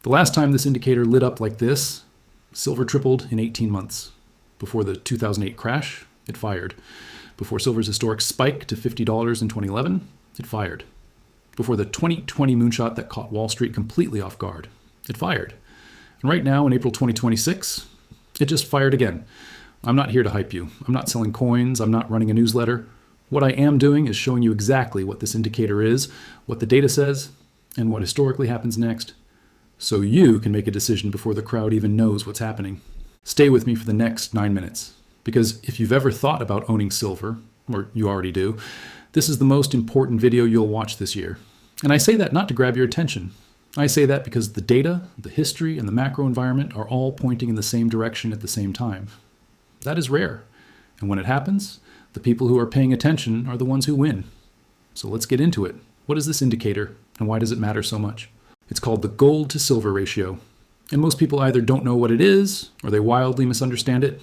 The last time this indicator lit up like this, silver tripled in 18 months. Before the 2008 crash, it fired. Before silver's historic spike to $50 in 2011, it fired. Before the 2020 moonshot that caught Wall Street completely off guard, it fired. And right now, in April 2026, it just fired again. I'm not here to hype you. I'm not selling coins. I'm not running a newsletter. What I am doing is showing you exactly what this indicator is, what the data says, and what historically happens next, so you can make a decision before the crowd even knows what's happening. Stay with me for the next 9 minutes, because if you've ever thought about owning silver, or you already do, this is the most important video you'll watch this year. And I say that not to grab your attention. I say that because the data, the history, and the macro environment are all pointing in the same direction at the same time. That is rare. And when it happens, the people who are paying attention are the ones who win. So let's get into it. What is this indicator, and why does it matter so much? It's called the gold to silver ratio. And most people either don't know what it is, or they wildly misunderstand it.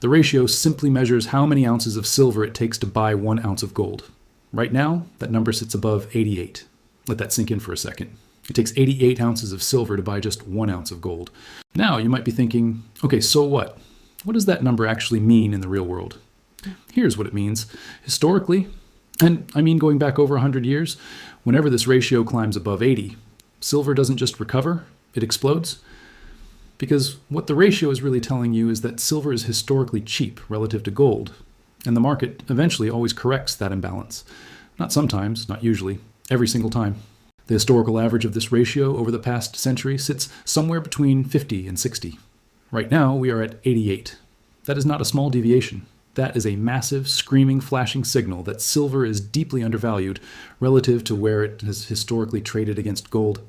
The ratio simply measures how many ounces of silver it takes to buy 1 ounce of gold. Right now, that number sits above 88. Let that sink in for a second. It takes 88 ounces of silver to buy just 1 ounce of gold. Now you might be thinking, okay, so what? What does that number actually mean in the real world? Here's what it means. Historically, and I mean going back over 100 years, whenever this ratio climbs above 80, silver doesn't just recover, it explodes. Because what the ratio is really telling you is that silver is historically cheap relative to gold, and the market eventually always corrects that imbalance. Not sometimes, not usually, every single time. The historical average of this ratio over the past century sits somewhere between 50 and 60. Right now, we are at 88. That is not a small deviation. That is a massive, screaming, flashing signal that silver is deeply undervalued relative to where it has historically traded against gold.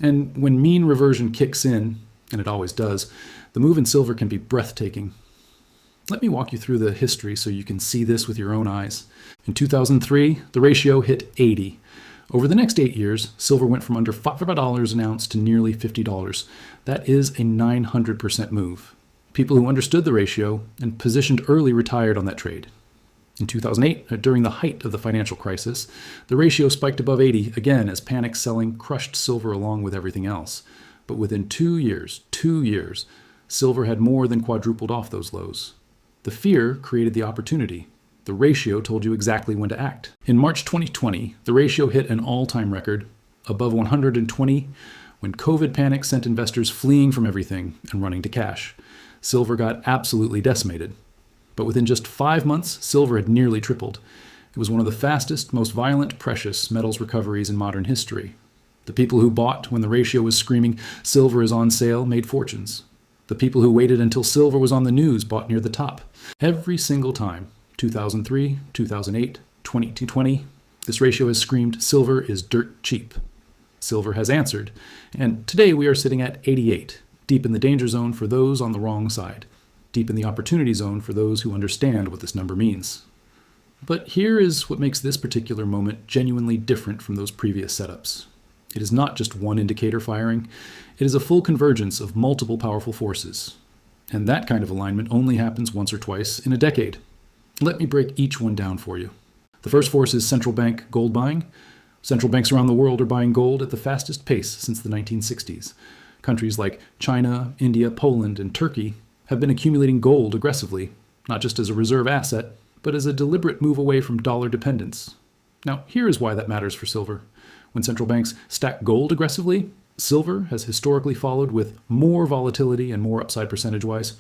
And when mean reversion kicks in, and it always does, the move in silver can be breathtaking. Let me walk you through the history so you can see this with your own eyes. In 2003, the ratio hit 80. Over the next 8 years, silver went from under $5 an ounce to nearly $50. That is a 900% move. People who understood the ratio and positioned early retired on that trade. In 2008, during the height of the financial crisis, the ratio spiked above 80 again as panic selling crushed silver along with everything else. But within 2 years, silver had more than quadrupled off those lows. The fear created the opportunity. The ratio told you exactly when to act. In March 2020, the ratio hit an all-time record, above 120, when COVID panic sent investors fleeing from everything and running to cash. Silver got absolutely decimated. But within just 5 months, silver had nearly tripled. It was one of the fastest, most violent precious metals recoveries in modern history. The people who bought when the ratio was screaming, "Silver is on sale," made fortunes. The people who waited until silver was on the news bought near the top. Every single time, 2003, 2008, 2020, this ratio has screamed, "Silver is dirt cheap." Silver has answered, and today we are sitting at 88, deep in the danger zone for those on the wrong side, deep in the opportunity zone for those who understand what this number means. But here is what makes this particular moment genuinely different from those previous setups. It is not just one indicator firing, it is a full convergence of multiple powerful forces. And that kind of alignment only happens once or twice in a decade. Let me break each one down for you. The first force is central bank gold buying. Central banks around the world are buying gold at the fastest pace since the 1960s. Countries like China, India, Poland, and Turkey have been accumulating gold aggressively, not just as a reserve asset, but as a deliberate move away from dollar dependence. Now, here is why that matters for silver. When central banks stack gold aggressively, silver has historically followed with more volatility and more upside percentage-wise.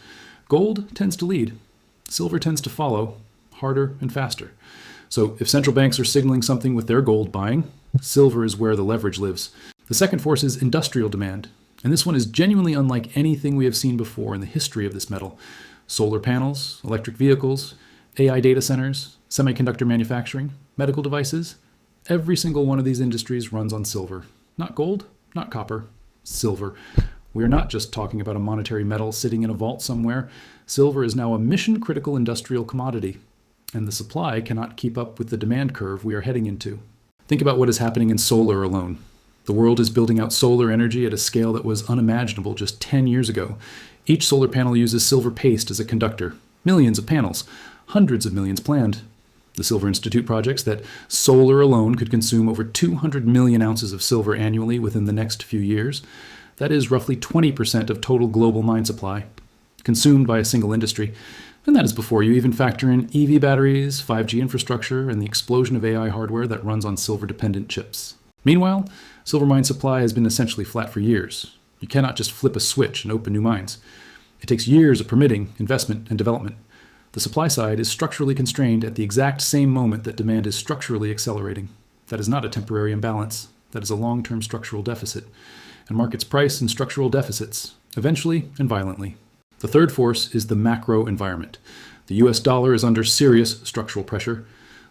Gold tends to lead. Silver tends to follow, harder and faster. So if central banks are signaling something with their gold buying, silver is where the leverage lives. The second force is industrial demand, and this one is genuinely unlike anything we have seen before in the history of this metal. Solar panels, electric vehicles, AI data centers, semiconductor manufacturing, medical devices. Every single one of these industries runs on silver. Not gold, not copper, silver. We are not just talking about a monetary metal sitting in a vault somewhere. Silver is now a mission-critical industrial commodity, and the supply cannot keep up with the demand curve we are heading into. Think about what is happening in solar alone. The world is building out solar energy at a scale that was unimaginable just 10 years ago. Each solar panel uses silver paste as a conductor. Millions of panels, hundreds of millions planned. The Silver Institute projects that solar alone could consume over 200 million ounces of silver annually within the next few years. That is roughly 20% of total global mine supply, consumed by a single industry. And that is before you even factor in EV batteries, 5G infrastructure, and the explosion of AI hardware that runs on silver-dependent chips. Meanwhile, silver mine supply has been essentially flat for years. You cannot just flip a switch and open new mines. It takes years of permitting, investment, and development. The supply side is structurally constrained at the exact same moment that demand is structurally accelerating. That is not a temporary imbalance. That is a long-term structural deficit. And markets price in structural deficits, eventually and violently. The third force is the macro environment. The US dollar is under serious structural pressure.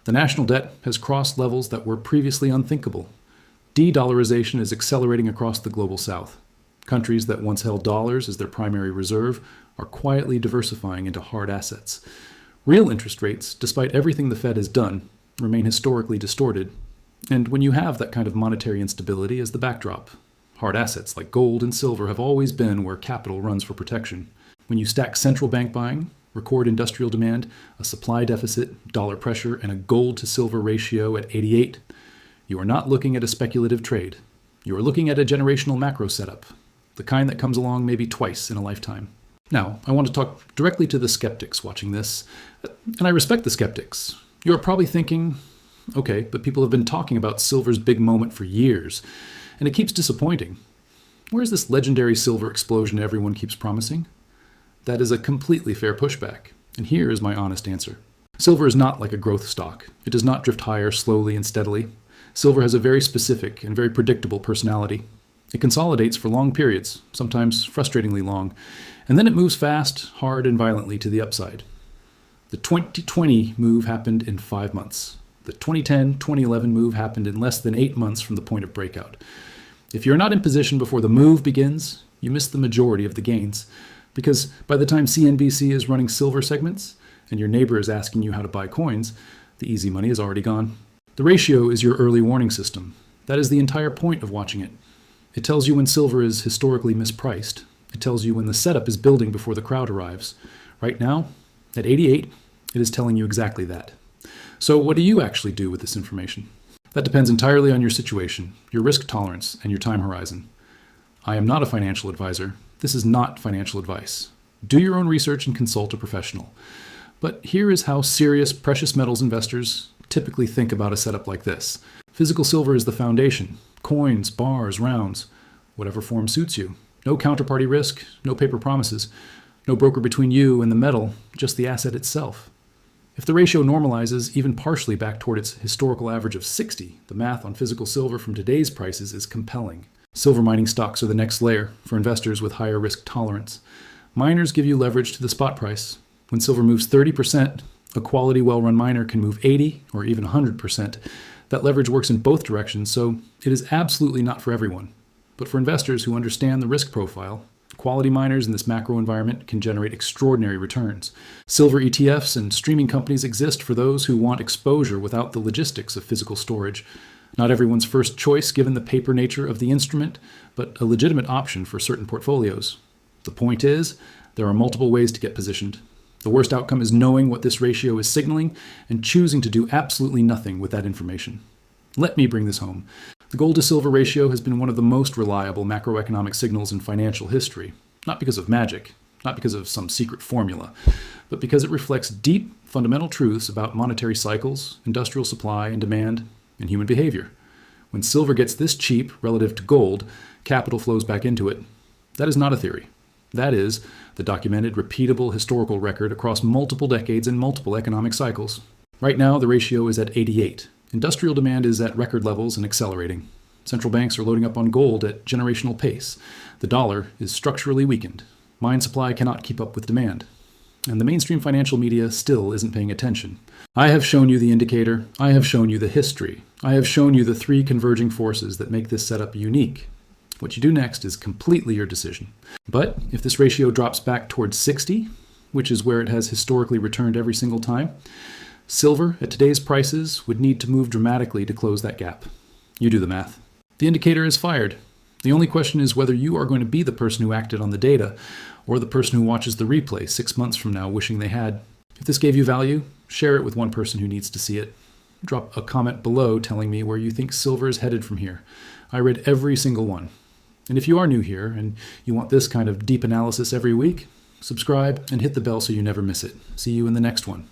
The national debt has crossed levels that were previously unthinkable. De-dollarization is accelerating across the global south. Countries that once held dollars as their primary reserve are quietly diversifying into hard assets. Real interest rates, despite everything the Fed has done, remain historically distorted. And when you have that kind of monetary instability as the backdrop, hard assets like gold and silver have always been where capital runs for protection. When you stack central bank buying, record industrial demand, a supply deficit, dollar pressure, and a gold to silver ratio at 88, you are not looking at a speculative trade. You are looking at a generational macro setup, the kind that comes along maybe twice in a lifetime. Now, I want to talk directly to the skeptics watching this, and I respect the skeptics. You are probably thinking, okay, but people have been talking about silver's big moment for years, and it keeps disappointing. Where's this legendary silver explosion everyone keeps promising? That is a completely fair pushback, and here is my honest answer. Silver is not like a growth stock. It does not drift higher slowly and steadily. Silver has a very specific and very predictable personality. It consolidates for long periods, sometimes frustratingly long, and then it moves fast, hard, and violently to the upside. The 2020 move happened in 5 months. The 2010-2011 move happened in less than 8 months from the point of breakout. If you're not in position before the move begins, you miss the majority of the gains. Because by the time CNBC is running silver segments, and your neighbor is asking you how to buy coins, the easy money is already gone. The ratio is your early warning system. That is the entire point of watching it. It tells you when silver is historically mispriced. It tells you when the setup is building before the crowd arrives. Right now, at 88, it is telling you exactly that. So what do you actually do with this information? That depends entirely on your situation, your risk tolerance, and your time horizon. I am not a financial advisor. This is not financial advice. Do your own research and consult a professional. But here is how serious precious metals investors typically think about a setup like this. Physical silver is the foundation. Coins, bars, rounds, whatever form suits you. No counterparty risk, no paper promises, no broker between you and the metal, just the asset itself. If the ratio normalizes even partially back toward its historical average of 60, the math on physical silver from today's prices is compelling. Silver mining stocks are the next layer for investors with higher risk tolerance. Miners give you leverage to the spot price. When silver moves 30%, a quality, well-run miner can move 80 or even 100%. That leverage works in both directions, so it is absolutely not for everyone. But for investors who understand the risk profile, quality miners in this macro environment can generate extraordinary returns. Silver ETFs and streaming companies exist for those who want exposure without the logistics of physical storage. Not everyone's first choice given the paper nature of the instrument, but a legitimate option for certain portfolios. The point is, there are multiple ways to get positioned. The worst outcome is knowing what this ratio is signaling and choosing to do absolutely nothing with that information. Let me bring this home. The gold to silver ratio has been one of the most reliable macroeconomic signals in financial history, not because of magic, not because of some secret formula, but because it reflects deep fundamental truths about monetary cycles, industrial supply and demand, and human behavior. When silver gets this cheap relative to gold, capital flows back into it. That is not a theory. That is the documented, repeatable historical record across multiple decades and multiple economic cycles. Right now, the ratio is at 88. Industrial demand is at record levels and accelerating. Central banks are loading up on gold at generational pace. The dollar is structurally weakened. Mine supply cannot keep up with demand. And the mainstream financial media still isn't paying attention. I have shown you the indicator. I have shown you the history. I have shown you the three converging forces that make this setup unique. What you do next is completely your decision. But if this ratio drops back towards 60, which is where it has historically returned every single time, silver at today's prices would need to move dramatically to close that gap. You do the math. The indicator is fired. The only question is whether you are going to be the person who acted on the data or the person who watches the replay 6 months from now wishing they had. If this gave you value, share it with one person who needs to see it. Drop a comment below telling me where you think silver is headed from here. I read every single one. And if you are new here and you want this kind of deep analysis every week, subscribe and hit the bell so you never miss it. See you in the next one.